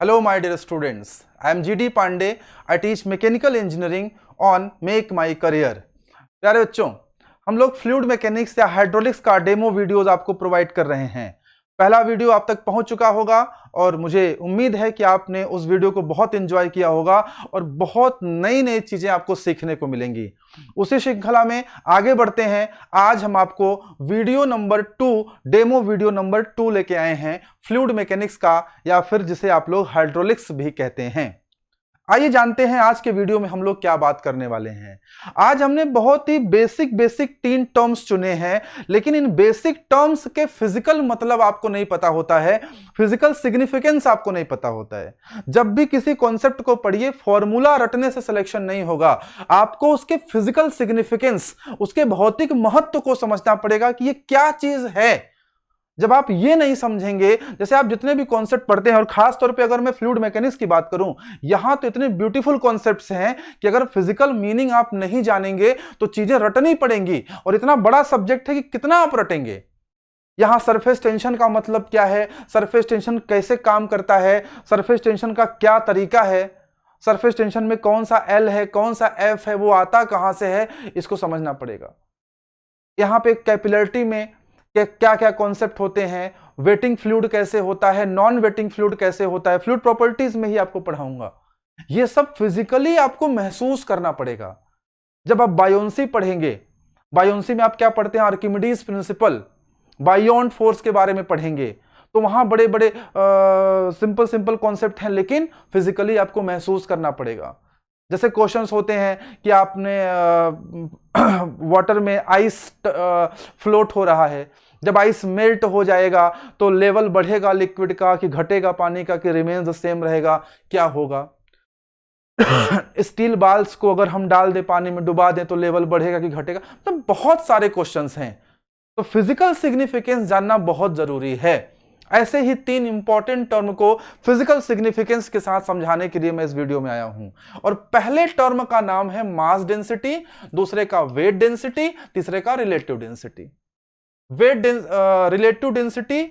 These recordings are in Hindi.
Hello my dear students, I am GD Pandey. I teach mechanical engineering on Make My Career. प्यारे बच्चों, हम लोग फ्लूइड मैकेनिक्स या हाइड्रोलिक्स का डेमो वीडियोस आपको प्रोवाइड कर रहे हैं। पहला वीडियो आप तक पहुंच चुका होगा और मुझे उम्मीद है कि आपने उस वीडियो को बहुत एंजॉय किया होगा और बहुत नई नई चीजें आपको सीखने को मिलेंगी। उसी श्रृंखला में आगे बढ़ते हैं। आज हम आपको video number 2, demo video number 2 लेके आए हैं फ्लूइड मैकेनिक्स का, या फिर जिसे आप लोग हाइड्रोलिक्स भी कहते हैं। आइए जानते हैं आज के वीडियो में हम लोग क्या बात करने वाले हैं। आज हमने बहुत ही बेसिक 3 टर्म्स चुने हैं, लेकिन इन बेसिक टर्म्स के फिजिकल मतलब आपको नहीं पता होता है, फिजिकल सिग्निफिकेंस आपको नहीं पता होता है। जब भी किसी कॉन्सेप्ट को पढ़िए, फॉर्मूला रटने से सिलेक्शन नहीं होगा, आपको उसके फिजिकल सिग्निफिकेंस, उसके भौतिक महत्व को समझना पड़ेगा कि ये क्या चीज है। जब आप ये नहीं समझेंगे, जैसे आप जितने भी कॉन्सेप्ट पढ़ते हैं, और खास तौर पे अगर मैं फ्लूइड मैकेनिक्स की बात करूं, यहां तो इतने ब्यूटीफुल कॉन्सेप्ट्स हैं कि अगर फिजिकल मीनिंग आप नहीं जानेंगे तो चीजें रटनी पड़ेंगी, और इतना बड़ा सब्जेक्ट है कि कितना आप रटेंगे। यहां सरफेस टेंशन का मतलब क्या है, सरफेस टेंशन कैसे काम करता है, सरफेस टेंशन का क्या तरीका है, सरफेस टेंशन में कौन सा एल है, कौन सा एफ है, वो आता कहां से है, इसको समझना पड़ेगा। यहां पे कैपिलरिटी में क्या क्या कॉन्सेप्ट होते हैं, वेटिंग फ्लूइड कैसे होता है, नॉन वेटिंग फ्लूइड कैसे होता है, फ्लूइड प्रॉपर्टीज में ही आपको पढ़ाऊंगा। ये सब फिजिकली आपको महसूस करना पड़ेगा। जब आप बायोन्सी पढ़ेंगे, बायोन्सी में आप क्या पढ़ते हैं, आर्किमिडीज प्रिंसिपल, बायोन फोर्स के बारे में पढ़ेंगे, तो वहां बड़े बड़े सिंपल कॉन्सेप्ट हैं, लेकिन फिजिकली आपको महसूस करना पड़ेगा। जैसे क्वेश्चंस होते हैं कि आपने वाटर में आइस फ्लोट हो रहा है, जब आइस मेल्ट हो जाएगा तो लेवल बढ़ेगा लिक्विड का कि घटेगा पानी का, कि रिमेन्स सेम रहेगा, क्या होगा। स्टील बाल्स को अगर हम डाल दें, पानी में डुबा दें, तो लेवल बढ़ेगा कि घटेगा। तो बहुत सारे क्वेश्चंस हैं, तो फिजिकल सिग्निफिकेंस जानना बहुत जरूरी है। ऐसे ही 3 इंपॉर्टेंट टर्म को फिजिकल सिग्निफिकेंस के साथ समझाने के लिए मैं इस वीडियो में आया हूं। और पहले टर्म का नाम है मास डेंसिटी, दूसरे का वेट डेंसिटी, तीसरे का रिलेटिव डेंसिटी। रिलेटिव डेंसिटी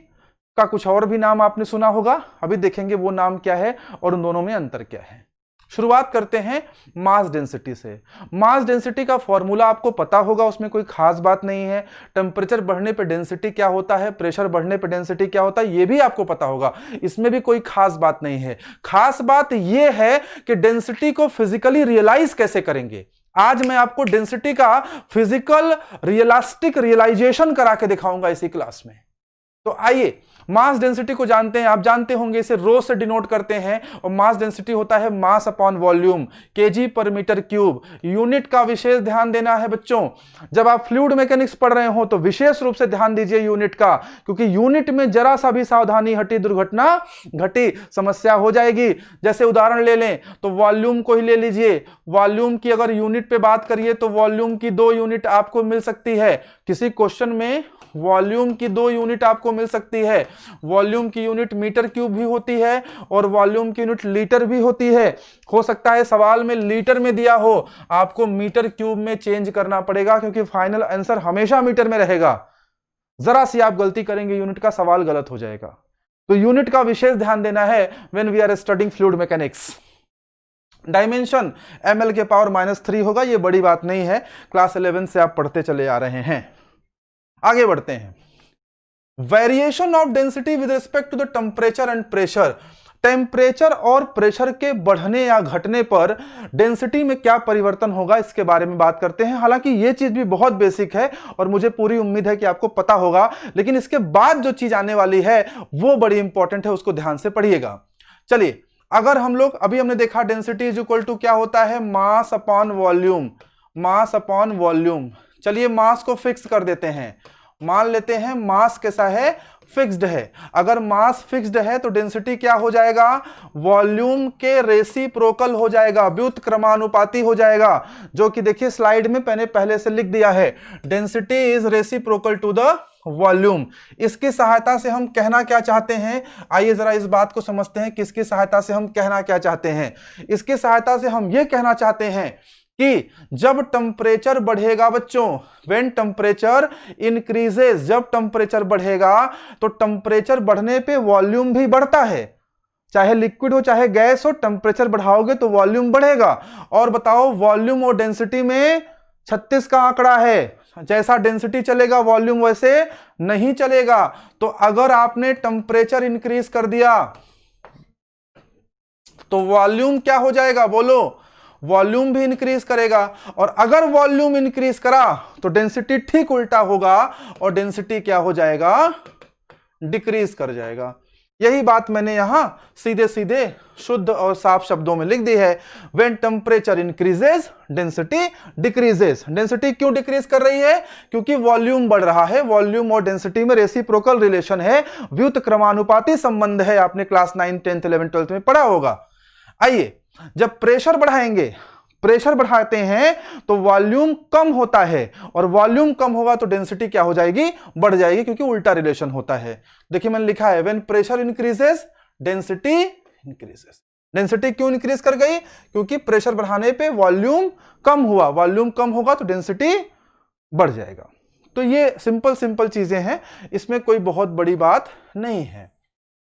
का कुछ और भी नाम आपने सुना होगा, अभी देखेंगे वो नाम क्या है और उन दोनों में अंतर क्या है। शुरुआत करते हैं मास डेंसिटी से। मास डेंसिटी का फॉर्मूला आपको पता होगा, उसमें कोई खास बात नहीं है। टेम्परेचर बढ़ने पे डेंसिटी क्या होता है, प्रेशर बढ़ने पे डेंसिटी क्या होता है, यह भी आपको पता होगा, इसमें भी कोई खास बात नहीं है। खास बात यह है कि डेंसिटी को फिजिकली रियलाइज कैसे करेंगे। आज मैं आपको डेंसिटी का फिजिकल रियलिस्टिक रियलाइजेशन करा के दिखाऊंगा इसी क्लास में। तो आइए मास डेंसिटी को जानते हैं। आप जानते होंगे इसे रो से डिनोट करते हैं, और मास डेंसिटी होता है मास अपॉन वॉल्यूम, केजी पर मीटर क्यूब। यूनिट का विशेष ध्यान देना है बच्चों। जब आप फ्लूइड मैकेनिक्स पढ़ रहे हो तो विशेष रूप से ध्यान दीजिए यूनिट का, क्योंकि यूनिट में जरा सा भी सावधानी हटी, दुर्घटना घटी, समस्या हो जाएगी। जैसे उदाहरण ले लें तो वॉल्यूम को ही ले लीजिए। वॉल्यूम की अगर यूनिट पे बात करिए तो वॉल्यूम की 2 यूनिट आपको मिल सकती है। किसी क्वेश्चन में वॉल्यूम की 2 यूनिट आपको मिल सकती है। वॉल्यूम की यूनिट मीटर क्यूब भी होती है और वॉल्यूम की यूनिट लीटर भी होती है। हो सकता है सवाल में लीटर में दिया हो, आपको मीटर क्यूब में चेंज करना पड़ेगा, क्योंकि फाइनल आंसर हमेशा मीटर में रहेगा। जरा सी आप गलती करेंगे यूनिट का, सवाल गलत हो जाएगा। तो यूनिट का विशेष ध्यान देना है when we are studying fluid mechanics. Dimension ml के पावर -3 होगा, यह बड़ी बात नहीं है, क्लास 11 से आप पढ़ते चले आ रहे हैं। आगे बढ़ते हैं। Variation of density with respect to the temperature and pressure. Temperature और प्रेशर के बढ़ने या घटने पर डेंसिटी में क्या परिवर्तन होगा, इसके बारे में बात करते हैं। हालांकि यह चीज भी बहुत बेसिक है और मुझे पूरी उम्मीद है कि आपको पता होगा, लेकिन इसके बाद जो चीज आने वाली है वो बड़ी इंपॉर्टेंट है, उसको ध्यान से पढ़िएगा। चलिए, अगर हम लोग अभी हमने देखा डेंसिटी इज इक्वल टू क्या होता है, मास अपॉन वॉल्यूम, मास अपॉन वॉल्यूम। चलिए मास को फिक्स कर देते हैं। मान लेते हैं मास कैसा है, फिक्स्ड है। अगर मास फिक्स्ड है तो डेंसिटी क्या हो जाएगा, वॉल्यूम के रेसिप्रोकल हो जाएगा, व्युत्क्रमानुपाती हो जाएगा, जो कि देखिए स्लाइड में मैंने पहले से लिख दिया है। Density is reciprocal to the volume. इसकी सहायता से हम कहना क्या चाहते हैं, आइए जरा इस बात को समझते हैं कि इसकी सहायता से हम कहना क्या चाहते हैं। इसकी सहायता से हम यह कहना चाहते हैं कि जब टेम्परेचर बढ़ेगा बच्चों, व्हेन टेम्परेचर इंक्रीजेस, जब टेम्परेचर बढ़ेगा तो टेम्परेचर बढ़ने पे वॉल्यूम भी बढ़ता है। चाहे लिक्विड हो चाहे गैस हो, टेम्परेचर बढ़ाओगे तो वॉल्यूम बढ़ेगा। और बताओ वॉल्यूम और डेंसिटी में 36 का आंकड़ा है, जैसा डेंसिटी चलेगा वॉल्यूम वैसे नहीं चलेगा। तो अगर आपने टेम्परेचर इंक्रीज कर दिया तो वॉल्यूम क्या हो जाएगा, बोलो, वॉल्यूम भी इंक्रीज करेगा। और अगर वॉल्यूम इंक्रीज करा तो डेंसिटी ठीक उल्टा होगा, और डेंसिटी क्या हो जाएगा, डिक्रीज कर जाएगा। यही बात मैंने यहां सीधे सीधे शुद्ध और साफ शब्दों में लिख दी है। When temperature increases density decreases. Density क्यों डिक्रीज कर रही है, क्योंकि वॉल्यूम बढ़ रहा है। वॉल्यूम और डेंसिटी में रेसिप्रोकल रिलेशन है, व्युत क्रमानुपाती संबंध है, आपने क्लास 9, 10, 11, 12 में पढ़ा होगा। आइए, जब प्रेशर बढ़ाएंगे, प्रेशर बढ़ाते हैं तो वॉल्यूम कम होता है, और वॉल्यूम कम होगा तो डेंसिटी क्या हो जाएगी, बढ़ जाएगी, क्योंकि उल्टा रिलेशन होता है। देखिए मैंने लिखा है when pressure increases density increases. Density क्यों इंक्रीज कर गई, क्योंकि प्रेशर बढ़ाने पे वॉल्यूम कम हुआ, वॉल्यूम कम होगा तो डेंसिटी बढ़ जाएगा। तो ये सिंपल सिंपल चीजें हैं, इसमें कोई बहुत बड़ी बात नहीं है।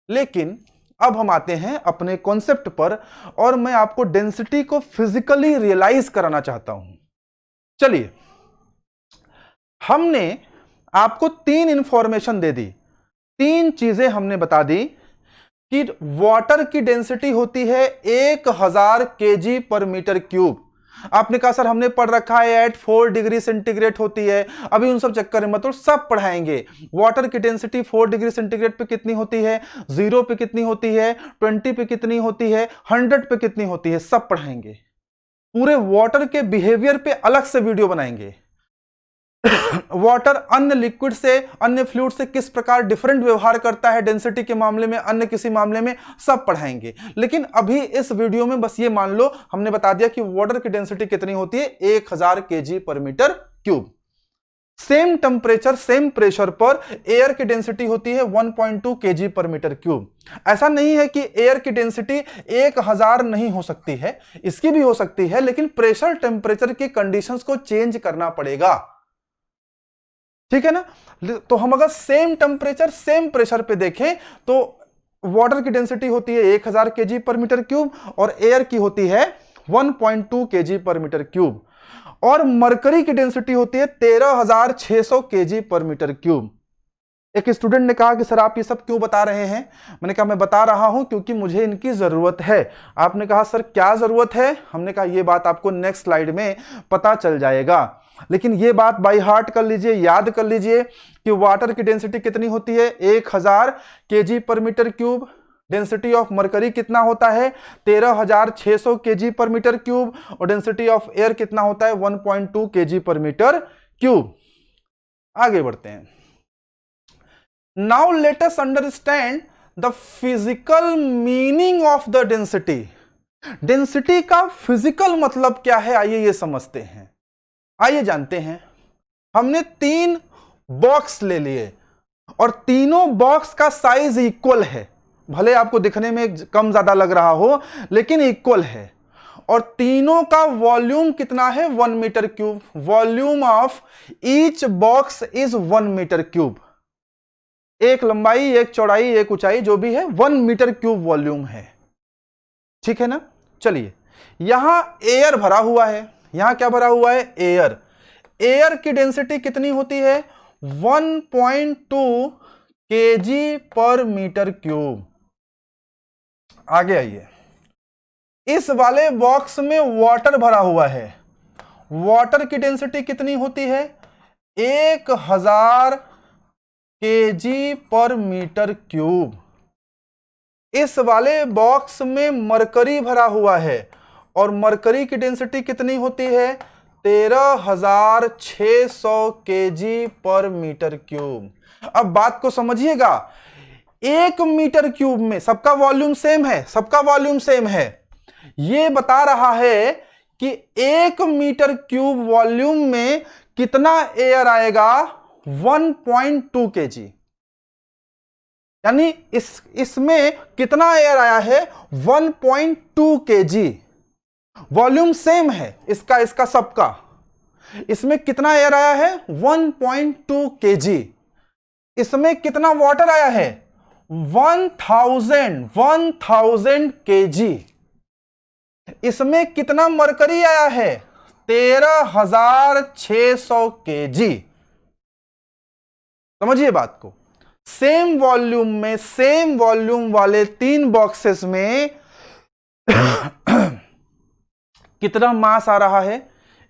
लेकिन अब हम आते हैं अपने कॉन्सेप्ट पर, और मैं आपको डेंसिटी को फिजिकली रियलाइज कराना चाहता हूं। चलिए, हमने आपको 3 इंफॉर्मेशन दे दी, 3 चीजें हमने बता दी कि वाटर की डेंसिटी होती है 1000 kg पर मीटर क्यूब। आपने कहा सर हमने पढ़ रखा है एट 4 डिग्री सेंटीग्रेड होती है, अभी उन सब चक्कर में मतलब सब पढ़ाएंगे। वाटर की डेंसिटी 4 डिग्री सेंटीग्रेड पे कितनी होती है, 0 पे कितनी होती है, 20 पे कितनी होती है, 100 पे कितनी होती है, सब पढ़ाएंगे। पूरे वाटर के बिहेवियर पे अलग से वीडियो बनाएंगे। वाटर अन्य लिक्विड से, अन्य फ्लूइड से किस प्रकार डिफरेंट व्यवहार करता है डेंसिटी के मामले में, अन्य किसी मामले में, सब पढ़ाएंगे। लेकिन अभी इस वीडियो में बस ये मान लो हमने बता दिया कि वाटर की डेंसिटी कितनी होती है, 1000 kg पर metre cube. Same temperature same pressure पर एयर की डेंसिटी होती है 1.2 kg पर मीटर क्यूब। ऐसा नहीं है कि एयर की डेंसिटी 1000 नहीं हो सकती है, इसकी भी हो सकती है, लेकिन प्रेशर टेम्परेचर की कंडीशंस को चेंज करना पड़ेगा, ठीक है ना। तो हम अगर सेम टेम्परेचर सेम प्रेशर पे देखें तो वाटर की डेंसिटी होती है 1000 kg पर मीटर क्यूब, और एयर की होती है 1.2 kg पर मीटर क्यूब, और मरकरी की डेंसिटी होती है 13600 kg पर मीटर क्यूब। एक स्टूडेंट ने कहा कि सर आप ये सब क्यों बता रहे हैं, मैंने कहा मैं बता रहा हूं क्योंकि मुझे इनकी जरूरत है। आपने कहा सर क्या जरूरत है, हमने कहा ये बात आपको नेक्स्ट स्लाइड में पता चल जाएगा। लेकिन ये बात बाय हार्ट कर लीजिए, याद कर लीजिए कि वाटर की डेंसिटी कितनी होती है, 1000 kg पर metre cube. Density of mercury कितना होता है, 13600 kg पर मीटर क्यूब, और डेंसिटी ऑफ एयर कितना होता है, 1.2 kg पर मीटर क्यूब। आगे बढ़ते हैं। Now let us understand the physical meaning of the density. Density का फिजिकल मतलब क्या है, आइए ये समझते हैं, आइए जानते हैं। हमने 3 बॉक्स ले लिए और तीनों बॉक्स का साइज इक्वल है, भले आपको दिखने में कम ज्यादा लग रहा हो लेकिन इक्वल है, और तीनों का वॉल्यूम कितना है, 1 metre cube. Volume of each box is 1 metre cube. एक लंबाई, एक चौड़ाई, एक ऊंचाई, जो भी है 1 मीटर क्यूब वॉल्यूम है, ठीक है ना। चलिए, यहां एयर भरा हुआ है, यहां क्या भरा हुआ है, एयर। एयर की डेंसिटी कितनी होती है, 1.2 kg पर मीटर क्यूब। आगे आइए, इस वाले बॉक्स में वाटर भरा हुआ है, वाटर की डेंसिटी कितनी होती है, 1000 kg पर मीटर क्यूब। इस वाले बॉक्स में मरकरी भरा हुआ है, और मरकरी की डेंसिटी कितनी होती है, 13600 kg पर मीटर क्यूब। अब बात को समझिएगा, 1 मीटर क्यूब में सबका वॉल्यूम सेम है, सबका वॉल्यूम सेम है। यह बता रहा है कि 1 मीटर क्यूब वॉल्यूम में कितना एयर आएगा, 1.2 kg। यानी इसमें कितना एयर आया है, 1.2 kg। वॉल्यूम सेम है इसका सबका, इसमें कितना एयर आया है, 1.2 kg। इसमें कितना वाटर आया है, 1000 kg। इसमें कितना मरकरी आया है? 13,600 kg। समझिए बात को। सेम वॉल्यूम वाले 3 बॉक्सेस में कितना मास आ रहा है?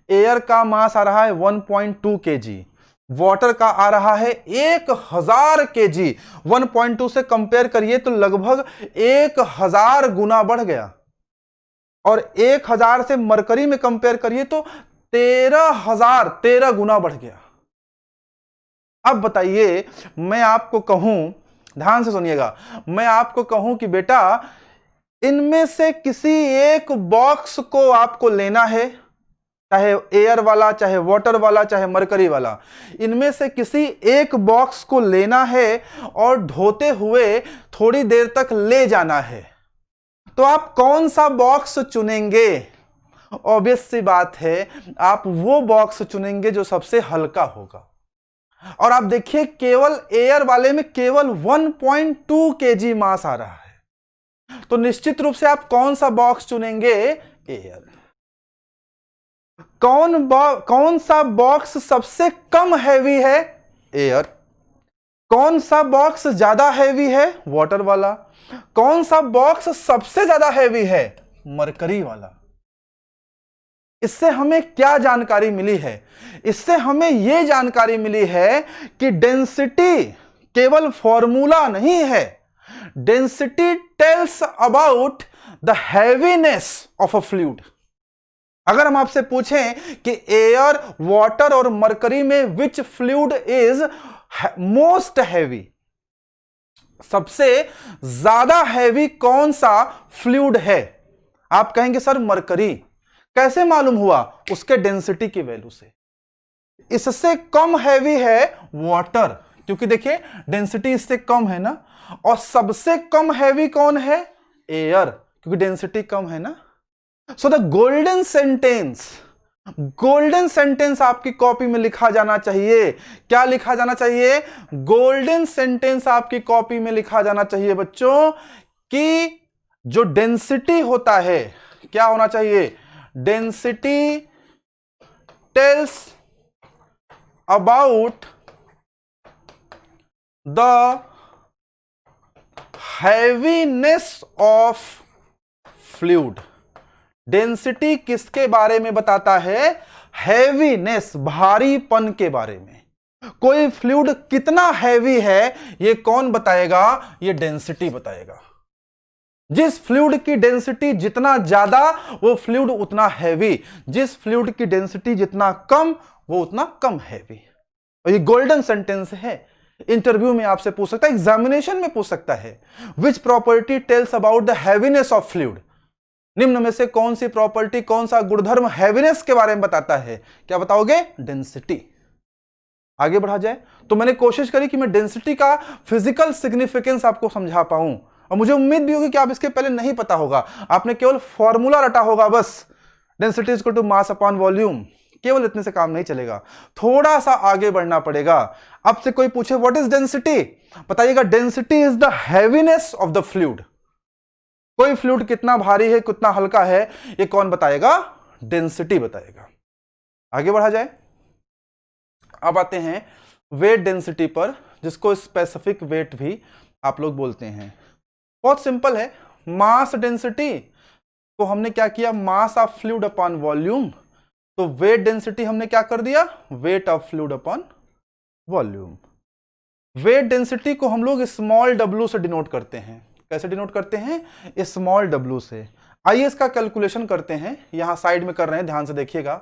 एयर का मास आ रहा है 1.2 kg, वाटर का आ रहा है 1000 kg। 1.2 से कंपेयर करिए तो लगभग 1000 गुना बढ़ गया, और 1000 से मरकरी में कंपेयर करिए तो 13 गुना बढ़ गया। अब बताइए, मैं आपको कहूं, ध्यान से सुनिएगा, मैं आपको कहूं कि बेटा इनमें से किसी एक बॉक्स को आपको लेना है, चाहे एयर वाला, चाहे वाटर वाला, चाहे मरकरी वाला, इनमें से किसी एक बॉक्स को लेना है और ढोते हुए थोड़ी देर तक ले जाना है, तो आप कौन सा बॉक्स चुनेंगे? ऑब्वियस सी बात है, आप वो बॉक्स चुनेंगे जो सबसे हल्का होगा। और आप देखिए, केवल एयर वाले में केवल 1.2 kg मास आ रहा है, तो निश्चित रूप से आप कौन सा बॉक्स चुनेंगे? एयर। कौन सा बॉक्स सबसे कम हैवी है? एयर। कौन सा बॉक्स ज्यादा हैवी है? वाटर वाला। कौन सा बॉक्स सबसे ज्यादा हैवी है? मरकरी वाला। इससे हमें क्या जानकारी मिली है? इससे हमें यह जानकारी मिली है कि डेंसिटी केवल फॉर्मूला नहीं है, density tells about the heaviness of a fluid. अगर हम आपसे पूछें कि एयर, वाटर और मरकरी में विच फ्लूइड इज मोस्ट हैवी, सबसे ज्यादा हैवी कौन सा फ्लूइड है? आप कहेंगे सर मरकरी। कैसे मालूम हुआ? उसके डेंसिटी की वैल्यू से। इससे कम हैवी है वाटर, क्योंकि देखिए डेंसिटी इससे कम है ना, और सबसे कम हैवी कौन है? एयर, क्योंकि डेंसिटी कम है ना। सो द गोल्डन सेंटेंस आपकी कॉपी में लिखा जाना चाहिए। क्या लिखा जाना चाहिए? गोल्डन सेंटेंस आपकी कॉपी में लिखा जाना चाहिए बच्चों, कि जो डेंसिटी होता है, क्या होना चाहिए? Density tells about the heaviness of fluid. Density किसके बारे में बताता है? हैवीनेस, भारीपन के बारे में। कोई फ्लूइड कितना हैवी है ये कौन बताएगा? ये डेंसिटी बताएगा। जिस फ्लूइड की डेंसिटी जितना ज्यादा वो फ्लूइड उतना हैवी, जिस फ्लूइड की डेंसिटी जितना कम वो उतना कम हैवी। और ये गोल्डन सेंटेंस है, इंटरव्यू में आपसे पूछ सकता है, एग्जामिनेशन में पूछ सकता है। Which property tells about the heaviness of fluid? निम्न में से कौन सी प्रॉपर्टी, कौन सा गुणधर्म हैवीनेस के बारे में बताता है? क्या बताओगे? डेंसिटी। आगे बढ़ा जाए तो मैंने कोशिश करी कि मैं डेंसिटी का फिजिकल सिग्निफिकेंस आपको समझा पाऊं, और मुझे उम्मीद भी होगी कि आप इसके पहले नहीं पता होगा, आपने केवल फॉर्मूला रटा होगा बस, density is equal to mass upon volume. केवल इतने से काम नहीं चलेगा, थोड़ा सा आगे बढ़ना पड़ेगा। आपसे कोई पूछे व्हाट इज डेंसिटी, बताइएगा density is the heaviness of the fluid. कोई फ्लूइड कितना भारी है, कितना हल्का है, ये कौन बताएगा? डेंसिटी बताएगा। आगे बढ़ा जाए, अब आते हैं वेट डेंसिटी पर, जिसको स्पेसिफिक वेट भी आप लोग बोलते हैं। बहुत सिंपल है, मास डेंसिटी को हमने क्या किया? Mass of fluid upon volume. तो वेट डेंसिटी हमने क्या कर दिया? Wait of fluid upon volume. Weight density को हम लोग स्मॉल w से डिनोट करते हैं। कैसे डिनोट करते हैं? स्मॉल w से। आइए इसका कैलकुलेशन करते हैं, यहां साइड में कर रहे हैं, ध्यान से देखिएगा।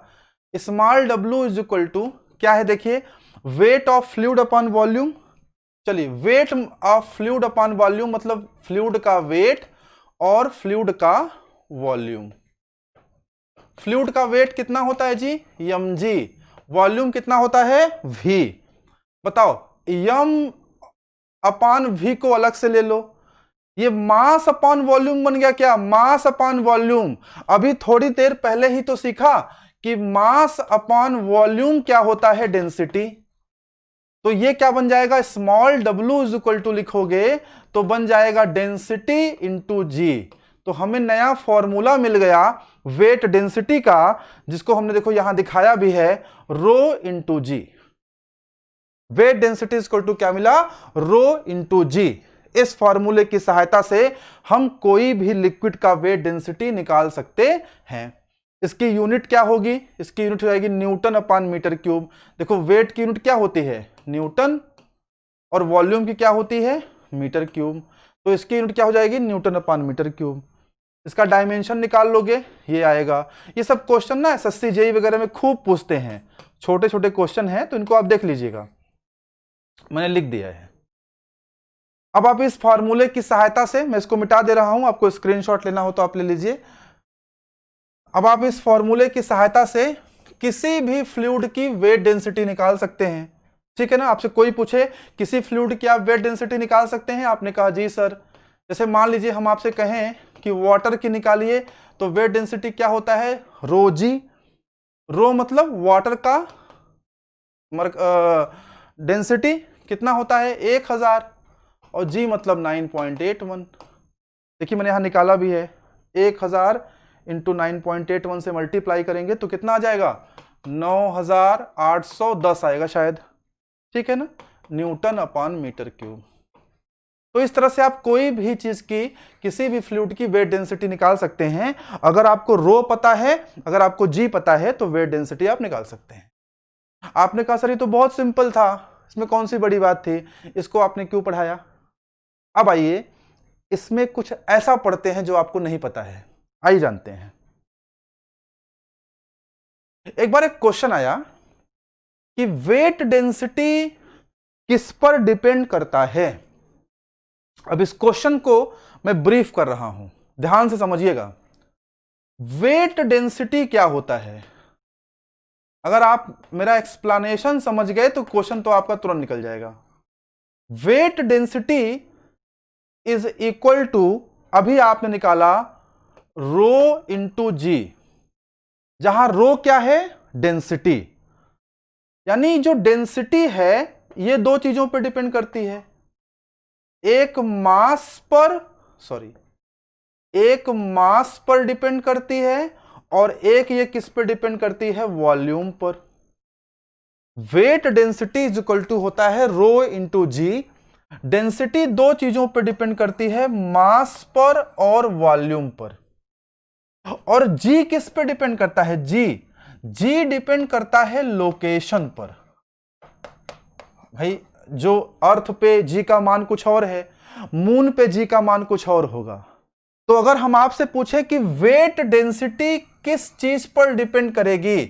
Small w is equal to क्या है? देखिए, weight of fluid upon volume. चलिए, weight of fluid upon volume मतलब फ्लूइड का वेट और फ्लूइड का वॉल्यूम। फ्लूइड का वेट कितना होता है जी? mg। वॉल्यूम कितना होता है? v। बताओ, m अपॉन v को अलग से ले लो, ये मास अपॉन वॉल्यूम बन गया। क्या? मास अपॉन वॉल्यूम। अभी थोड़ी देर पहले ही तो सीखा कि मास अपॉन वॉल्यूम क्या होता है? डेंसिटी। तो ये क्या बन जाएगा? Small w is equal to लिखोगे तो बन जाएगा डेंसिटी इंटू जी। तो हमें नया फॉर्मूला मिल गया वेट डेंसिटी का, जिसको हमने देखो यहां दिखाया भी है, rho into g. Weight density equal to क्या मिला, रो इंटू जी। इस फॉर्मूले की सहायता से हम कोई भी लिक्विड का वेट डेंसिटी निकाल सकते हैं। इसकी यूनिट क्या होगी, इसकी यूनिट हो जाएगी न्यूटन अपान मीटर क्यूब। देखो वेट की यूनिट क्या होती है, न्यूटन, और वॉल्यूम की क्या होती है, मीटर क्यूब। तो इसकी यूनिट क्या हो जाएगी, न्यूटन अपान मीटर क्यूब। इसका डायमेंशन निकाल लोगे, ये आएगा। ये सब क्वेश्चन ना एसएससी जेईई वगैरह में खूब पूछते हैं, छोटे छोटे क्वेश्चन हैं, तो इनको आप देख लीजिएगा, मैंने लिख दिया है। अब आप इस फॉर्मूले की सहायता से, मैं इसको मिटा दे रहा हूं, आपको स्क्रीनशॉट लेना हो तो आप ले लीजिए। अब आप इस फॉर्मूले की सहायता से किसी भी फ्लूइड की वेट डेंसिटी निकाल सकते हैं, ठीक है ना। आपसे कोई पूछे किसी फ्लूइड की आप वेट डेंसिटी निकाल सकते हैं, आपने कहा जी सर। जैसे मान लीजिए हम आपसे कहें कि वाटर की निकालिए, तो वेट डेंसिटी क्या होता है, रो जी। रो मतलब वाटर का डेंसिटी कितना होता है, 1000, और जी मतलब 9.81। देखिए मैंने यहां निकाला भी है, 1000 इंटू 9.81 से मल्टीप्लाई करेंगे तो कितना आ जाएगा, 9810 आएगा शायद, ठीक है ना, न्यूटन अपॉन मीटर क्यूब। तो इस तरह से आप कोई भी चीज की, किसी भी फ्लूइड की वेट डेंसिटी निकाल सकते हैं। अगर आपको रो पता है, अगर आपको जी पता है, तो वेट डेंसिटी आप निकाल सकते हैं। आपने कहा सर ये तो बहुत सिंपल था, इसमें कौन सी बड़ी बात थी, इसको आपने क्यों पढ़ाया। अब आइए इसमें कुछ ऐसा पढ़ते हैं जो आपको नहीं पता है, आइए जानते हैं। एक बार एक क्वेश्चन आया कि वेट डेंसिटी किस पर डिपेंड करता है। अब इस क्वेश्चन को मैं ब्रीफ कर रहा हूं, ध्यान से समझिएगा। वेट डेंसिटी क्या होता है, अगर आप मेरा एक्सप्लेनेशन समझ गए तो क्वेश्चन तो आपका तुरंत निकल जाएगा। Weight density is equal to, अभी आपने निकाला रो इंटू जी, जहां रो क्या है, डेंसिटी। यानी जो डेंसिटी है ये दो चीजों पर डिपेंड करती है, एक मास पर डिपेंड करती है, और एक ये किस पर डिपेंड करती है, वॉल्यूम पर। Weight density is equal to होता है रो इंटू जी। डेंसिटी दो चीजों पर डिपेंड करती है, मास पर और वॉल्यूम पर। और जी किस पे डिपेंड करता है, जी डिपेंड करता है लोकेशन पर। भाई जो अर्थ पे जी का मान कुछ और है, मून पे जी का मान कुछ और होगा। तो अगर हम आपसे पूछे कि वेट डेंसिटी किस चीज पर डिपेंड करेगी,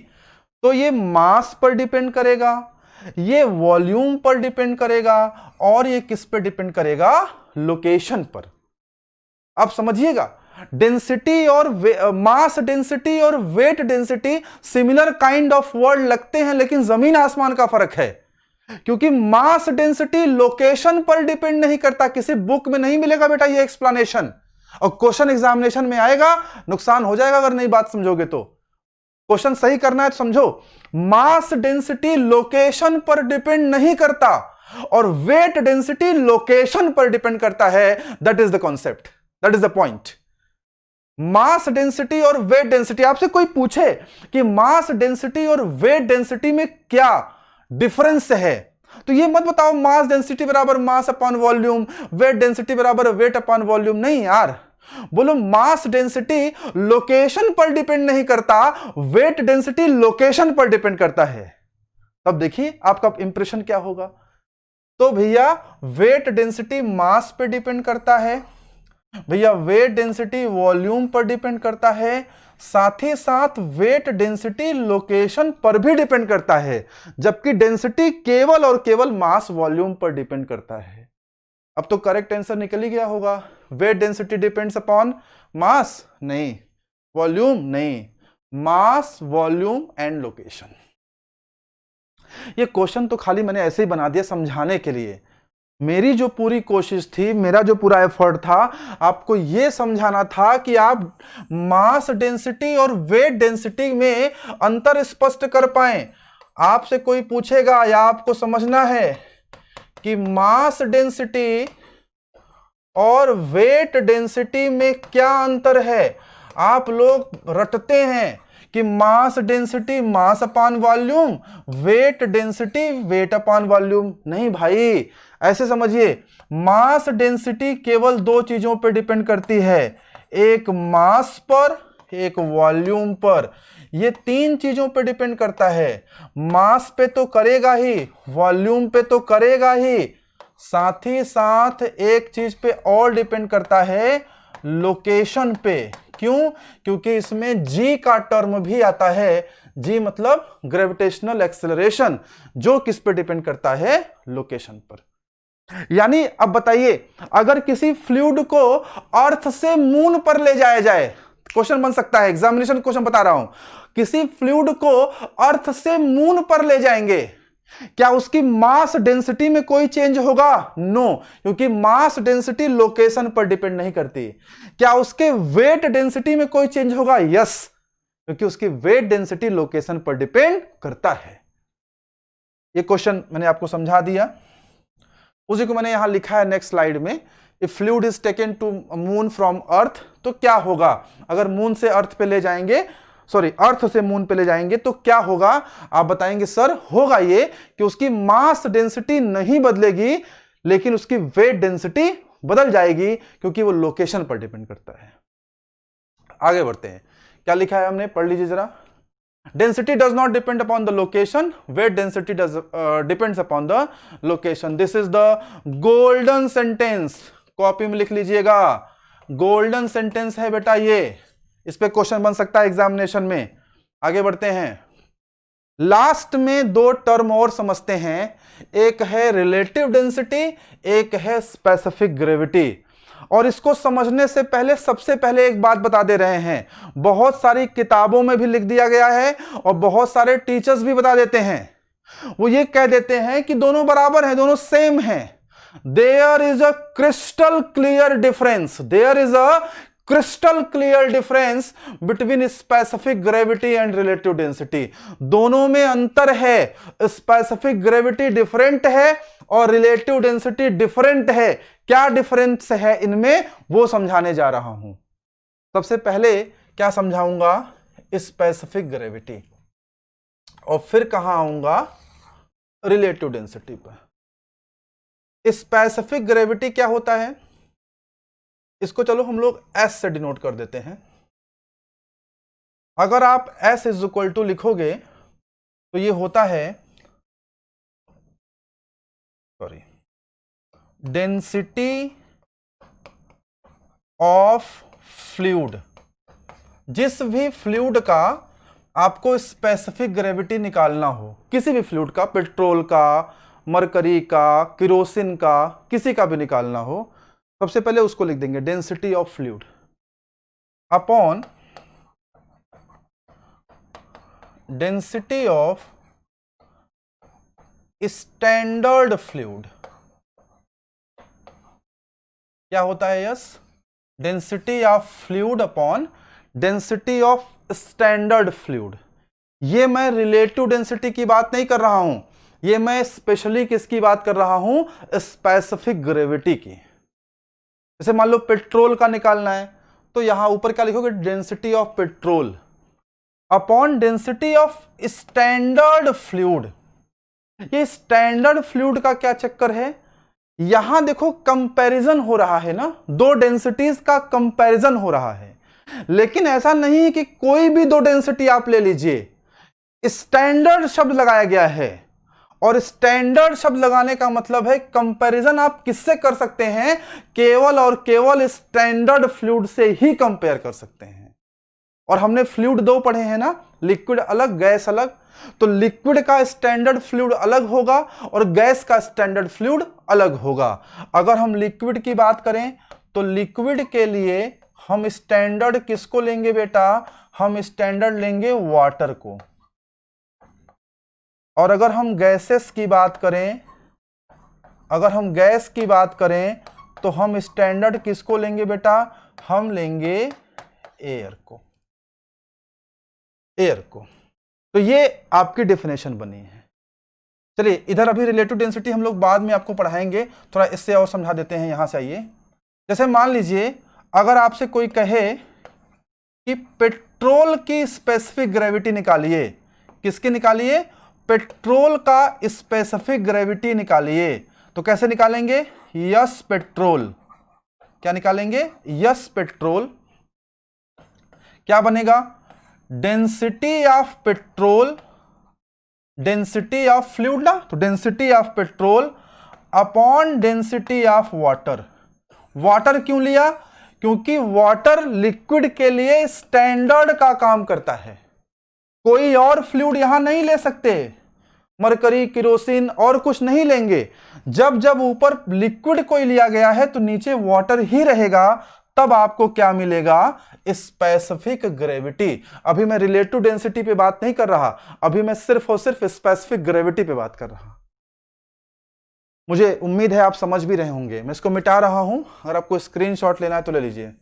तो ये मास पर डिपेंड करेगा, ये वॉल्यूम पर डिपेंड करेगा, और ये किस पर डिपेंड करेगा, लोकेशन पर। अब समझिएगा, डेंसिटी और मास डेंसिटी और weight density similar kind of word लगते हैं, लेकिन जमीन आसमान का फर्क है। क्योंकि मास डेंसिटी लोकेशन पर डिपेंड नहीं करता, किसी बुक में नहीं मिलेगा बेटा ये एक्सप्लेनेशन, और क्वेश्चन एग्जामिनेशन में आएगा, नुकसान हो जाएगा अगर नई बात समझोगे तो। क्वेश्चन सही करना है तो समझो, मास डेंसिटी लोकेशन पर डिपेंड नहीं करता, और वेट डेंसिटी लोकेशन पर डिपेंड करता है। That is the concept, that is the point. Mass density और वेट डेंसिटी, आपसे कोई पूछे कि मास डेंसिटी और वेट डेंसिटी में क्या डिफरेंस है, तो ये मत बताओ मास डेंसिटी बराबर मास अपॉन वॉल्यूम, वेट डेंसिटी बराबर वेट अपॉन वॉल्यूम। नहीं यार, बोलो मास डेंसिटी लोकेशन पर डिपेंड नहीं करता, वेट डेंसिटी लोकेशन पर डिपेंड करता है। अब देखिए आपका इंप्रेशन क्या होगा। तो भैया वेट डेंसिटी मास पे डिपेंड करता है, भैया वेट डेंसिटी वॉल्यूम पर डिपेंड करता है, साथ ही साथ वेट डेंसिटी लोकेशन पर भी डिपेंड करता है, जबकि डेंसिटी केवल और केवल मास वॉल्यूम पर डिपेंड करता है। अब तो करेक्ट आंसर निकल ही गया होगा, weight density depends upon mass नहीं, वॉल्यूम नहीं, मास वॉल्यूम एंड लोकेशन। ये क्वेश्चन तो खाली मैंने ऐसे ही बना दिया समझाने के लिए। मेरी जो पूरी कोशिश थी, मेरा जो पूरा एफर्ट था, आपको यह समझाना था कि आप मास डेंसिटी और वेट डेंसिटी में अंतर स्पष्ट कर पाए। आपसे कोई पूछेगा या आपको समझना है कि मास डेंसिटी और वेट डेंसिटी में क्या अंतर है? आप लोग रटते हैं कि mass density mass upon volume, weight density weight upon volume. नहीं भाई, ऐसे समझिए, मास डेंसिटी केवल दो चीजों पर डिपेंड करती है, एक मास पर, एक वॉल्यूम पर। ये तीन चीजों पे डिपेंड करता है। मास पे तो करेगा ही, वॉल्यूम पे तो करेगा ही, साथ ही साथ एक चीज पे और डिपेंड करता है, लोकेशन पे। क्यों? क्योंकि इसमें जी का टर्म भी आता है। जी मतलब ग्रेविटेशनल एक्सेलरेशन, जो किस पे डिपेंड करता है? लोकेशन पर। यानी अब बताइए, अगर किसी फ्लूइड को अर्थ से मून पर ले जाया जाए, क्वेश्चन बन सकता है, एग्जामिनेशन क्वेश्चन बता रहा हूं, किसी फ्लूइड को अर्थ से मून पर ले जाएंगे, क्या उसकी मास डेंसिटी में कोई चेंज होगा? नो, क्योंकि मास डेंसिटी लोकेशन पर डिपेंड नहीं करती। क्या उसके वेट डेंसिटी में कोई चेंज होगा? यस, क्योंकि उसकी वेट डेंसिटी लोकेशन पर डिपेंड करता है। ये क्वेश्चन मैंने आपको समझा दिया, उसी को मैंने यहां लिखा है नेक्स्ट स्लाइड में। If fluid is taken to moon from earth, तो क्या होगा अगर मून से अर्थ पे ले जाएंगे, सॉरी अर्थ से मून पे ले जाएंगे तो क्या होगा? आप बताएंगे सर होगा ये कि उसकी मास डेंसिटी नहीं बदलेगी, लेकिन उसकी वेट डेंसिटी बदल जाएगी, क्योंकि वो लोकेशन पर डिपेंड करता है। आगे बढ़ते हैं, क्या लिखा है हमने, पढ़ लीजिए जरा। Density does not depend upon the location, weight density does depends upon the location. This is the golden sentence, copy में लिख लीजिएगा, गोल्डन सेंटेंस है बेटा ये, इस पे क्वेश्चन बन सकता है एग्जामिनेशन में। आगे बढ़ते हैं, लास्ट में दो टर्म और समझते हैं, एक है रिलेटिव डेंसिटी, एक है स्पेसिफिक ग्रेविटी। और इसको समझने से पहले सबसे पहले एक बात बता दे रहे हैं, बहुत सारी किताबों में भी लिख दिया गया है और बहुत सारे टीचर्स भी बता देते हैं, वो ये कह देते हैं कि दोनों बराबर हैं, दोनों सेम हैं। There is a crystal clear difference, there is a crystal clear difference between specific gravity and relative density. दोनों में अंतर है, स्पेसिफिक ग्रेविटी डिफरेंट है और रिलेटिव डेंसिटी डिफरेंट है। क्या डिफरेंस है इनमें, वो समझाने जा रहा हूं। सबसे पहले क्या समझाऊंगा, स्पेसिफिक ग्रेविटी, और फिर कहां आऊंगा, रिलेटिव डेंसिटी पर। स्पेसिफिक ग्रेविटी क्या होता है, इसको चलो हम लोग एस से डिनोट कर देते हैं। अगर आप एस इज इक्वल टू लिखोगे तो ये होता है, सॉरी, डेंसिटी ऑफ फ्लूइड। जिस भी फ्लूइड का आपको स्पेसिफिक ग्रेविटी निकालना हो, किसी भी फ्लूइड का, पेट्रोल का, मरकरी का, केरोसिन का, किसी का भी निकालना हो, सबसे पहले उसको लिख देंगे density of fluid upon density of standard fluid. क्या होता है yes, density of fluid upon density of standard fluid. ये मैं रिलेटिव डेंसिटी की बात नहीं कर रहा हूं, ये मैं स्पेशली किसकी बात कर रहा हूं, स्पेसिफिक ग्रेविटी की। जैसे मान लो पेट्रोल का निकालना है, तो यहां ऊपर क्या लिखोगे, density of petrol upon density of standard fluid. ये स्टैंडर्ड फ्लूइड का क्या चक्कर है, यहां देखो कंपैरिजन हो रहा है ना, दो डेंसिटीज का कंपैरिजन हो रहा है। लेकिन ऐसा नहीं है कि कोई भी दो डेंसिटी आप ले लीजिए, स्टैंडर्ड शब्द लगाया गया है, और स्टैंडर्ड शब्द लगाने का मतलब है कंपैरिजन आप किससे कर सकते हैं, केवल और केवल स्टैंडर्ड फ्लूइड से ही कंपेयर कर सकते हैं। और हमने फ्लूइड दो पढ़े हैं ना, लिक्विड अलग गैस अलग, तो लिक्विड का स्टैंडर्ड फ्लूइड अलग होगा और गैस का स्टैंडर्ड फ्लूइड अलग होगा। अगर हम लिक्विड की बात करें तो लिक्विड के लिए हम स्टैंडर्ड किसको लेंगे बेटा, हम स्टैंडर्ड लेंगे वाटर को। और अगर हम गैसेस की बात करें, अगर हम गैस की बात करें तो हम स्टैंडर्ड किसको लेंगे बेटा, हम लेंगे एयर को, एयर को। तो ये आपकी डेफिनेशन बनी है। चलिए इधर अभी रिलेटिव डेंसिटी हम लोग बाद में आपको पढ़ाएंगे, थोड़ा इससे और समझा देते हैं। यहां से आइए, जैसे मान लीजिए अगर आपसे कोई कहे कि पेट्रोल की स्पेसिफिक ग्रेविटी निकालिए, किसकी निकालिए? पेट्रोल का स्पेसिफिक ग्रेविटी निकालिए, तो कैसे निकालेंगे? Yes petrol. क्या निकालेंगे? Yes petrol. क्या बनेगा? Density of petrol, density of fluid ना, तो density of petrol upon density of water. Water क्यों लिया? क्योंकि वाटर लिक्विड के लिए स्टैंडर्ड का काम करता है, कोई और फ्लूइड यहां नहीं ले सकते, मरकरी, केरोसिन और कुछ नहीं लेंगे। जब जब ऊपर लिक्विड कोई लिया गया है तो नीचे वाटर ही रहेगा, तब आपको क्या मिलेगा? Specific gravity. अभी मैं रिलेटिव डेंसिटी पे बात नहीं कर रहा, अभी मैं सिर्फ और सिर्फ स्पेसिफिक ग्रेविटी पे बात कर रहा। मुझे उम्मीद है आप समझ भी रहे होंगे। मैं इसको मिटा रहा हूं, अगर आपको स्क्रीनशॉट लेना है तो ले लीजिए।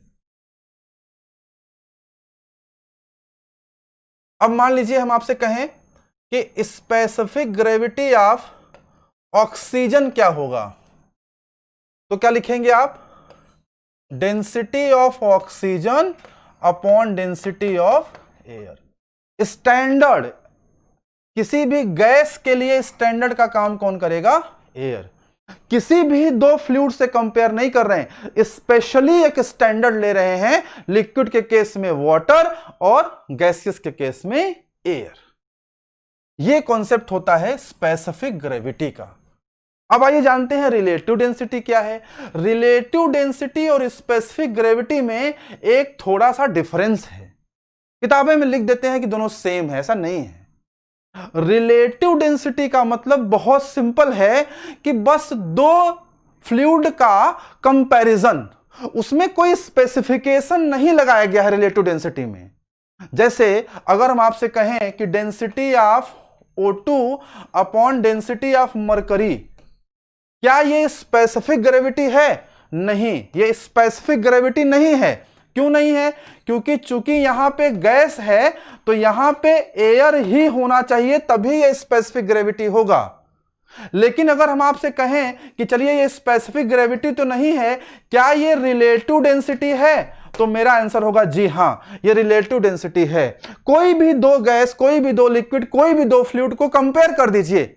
अब मान लीजिए हम आपसे कहें कि स्पेसिफिक ग्रेविटी ऑफ ऑक्सीजन क्या होगा, तो क्या लिखेंगे आप? Density of oxygen upon density of air. Standard, किसी भी गैस के लिए स्टैंडर्ड का काम कौन करेगा? एयर। किसी भी दो फ्लूइड से कंपेयर नहीं कर रहे हैं, स्पेशली एक स्टैंडर्ड ले रहे हैं, लिक्विड के केस में वाटर और गैसियस के केस में एयर। यह कॉन्सेप्ट होता है स्पेसिफिक ग्रेविटी का। अब आइए जानते हैं रिलेटिव डेंसिटी क्या है। रिलेटिव डेंसिटी और स्पेसिफिक ग्रेविटी में एक थोड़ा सा डिफरेंस है। किताबें में लिख देते हैं कि दोनों सेम है, ऐसा नहीं है। रिलेटिव डेंसिटी का मतलब बहुत सिंपल है कि बस दो फ्लूइड का कंपैरिजन, उसमें कोई स्पेसिफिकेशन नहीं लगाया गया है रिलेटिव डेंसिटी में। जैसे अगर हम आपसे कहें कि density of O2 upon density of mercury, क्या ये स्पेसिफिक ग्रेविटी है? नहीं, ये स्पेसिफिक ग्रेविटी नहीं है। क्यों नहीं है? क्योंकि चूंकि यहां पे गैस है तो यहां पे एयर ही होना चाहिए, तभी ये स्पेसिफिक ग्रेविटी होगा। लेकिन अगर हम आपसे कहें कि चलिए ये स्पेसिफिक ग्रेविटी तो नहीं है, क्या ये रिलेटिव डेंसिटी है? तो मेरा आंसर होगा जी हां, ये रिलेटिव डेंसिटी है। कोई भी दो गैस, कोई भी दो लिक्विड, कोई भी दो फ्लूइड को कंपेयर कर दीजिए,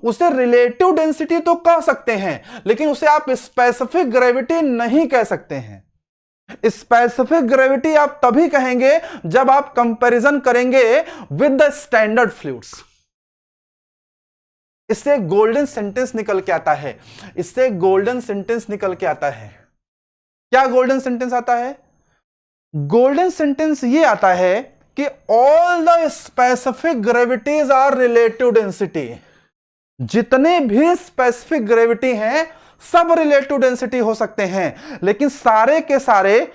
उसे रिलेटिव डेंसिटी तो कह सकते हैं, लेकिन उसे आप स्पेसिफिक ग्रेविटी नहीं कह सकते हैं। स्पेसिफिक ग्रेविटी आप तभी कहेंगे जब आप कंपैरिजन करेंगे विद द स्टैंडर्ड फ्लूइड्स। इससे गोल्डन सेंटेंस निकल के आता है, इससे गोल्डन सेंटेंस निकल के आता है। क्या गोल्डन सेंटेंस आता है? गोल्डन सेंटेंस ये आता है कि all the specific gravities are relative density. जितने भी स्पेसिफिक ग्रेविटी हैं सब रिलेटिव डेंसिटी हो सकते हैं, लेकिन सारे के सारे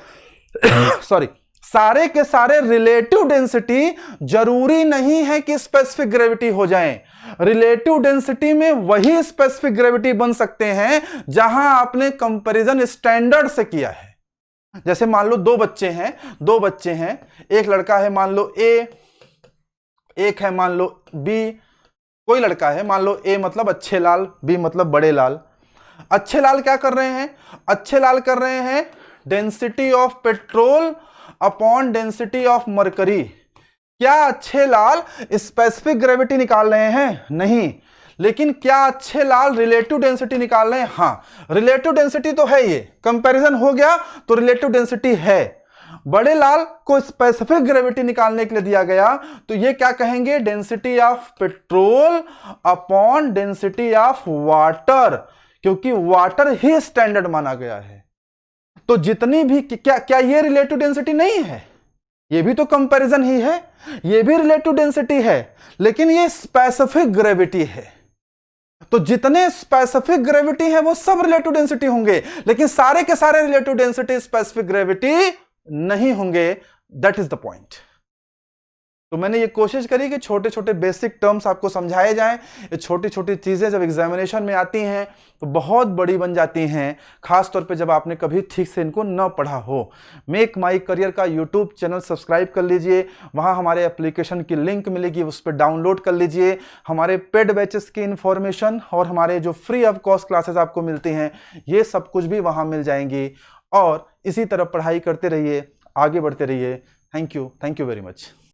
सारे के सारे रिलेटिव डेंसिटी जरूरी नहीं है कि स्पेसिफिक ग्रेविटी हो जाएं। रिलेटिव डेंसिटी में वही स्पेसिफिक ग्रेविटी बन सकते हैं जहां आपने कंपैरिजन स्टैंडर्ड से किया है। जैसे मान लो दो बच्चे हैं, एक लड़का है मान लो ए, एक है मान लो बी। कोई लड़का है, मान लो ए मतलब अच्छे लाल, बी मतलब बड़े लाल। अच्छे लाल क्या कर रहे हैं? अच्छे लाल कर रहे हैं density of petrol upon density of mercury. क्या अच्छे लाल स्पेसिफिक ग्रेविटी निकाल रहे हैं? नहीं। लेकिन क्या अच्छे लाल रिलेटिव डेंसिटी निकाल रहे हैं? हाँ, रिलेटिव डेंसिटी तो है, ये कंपैरिजन हो गया तो रिलेटिव डेंसिटी है। बड़े लाल को स्पेसिफिक ग्रेविटी निकालने के लिए दिया गया, तो ये क्या कहेंगे? Density of petrol upon density of water, क्योंकि वाटर ही स्टैंडर्ड माना गया है। तो जितनी भी क्या ये रिलेटिव डेंसिटी नहीं है? ये भी तो कंपैरिजन ही है, ये भी रिलेटिव डेंसिटी है, लेकिन ये स्पेसिफिक ग्रेविटी है। तो जितने स्पेसिफिक ग्रेविटी है वो सब रिलेटिव डेंसिटी होंगे, लेकिन सारे के सारे रिलेटिव डेंसिटी स्पेसिफिक ग्रेविटी नहीं होंगे। That is the point. तो मैंने ये कोशिश करी कि छोटे छोटे बेसिक टर्म्स आपको समझाए जाएं। ये छोटी छोटी चीजें जब एग्जामिनेशन में आती हैं तो बहुत बड़ी बन जाती हैं, खास तौर पे जब आपने कभी ठीक से इनको न पढ़ा हो। मेक माई करियर का यूट्यूब चैनल सब्सक्राइब कर लीजिए, वहाँ हमारे एप्लीकेशन की लिंक मिलेगी, उस पर डाउनलोड कर लीजिए। हमारे पेड बैचेस की इंफॉर्मेशन और हमारे जो फ्री ऑफ कॉस्ट क्लासेस आपको मिलती हैं, ये सब कुछ भी वहाँ मिल जाएंगी। और इसी तरह पढ़ाई करते रहिए, आगे बढ़ते रहिए। Thank you very much.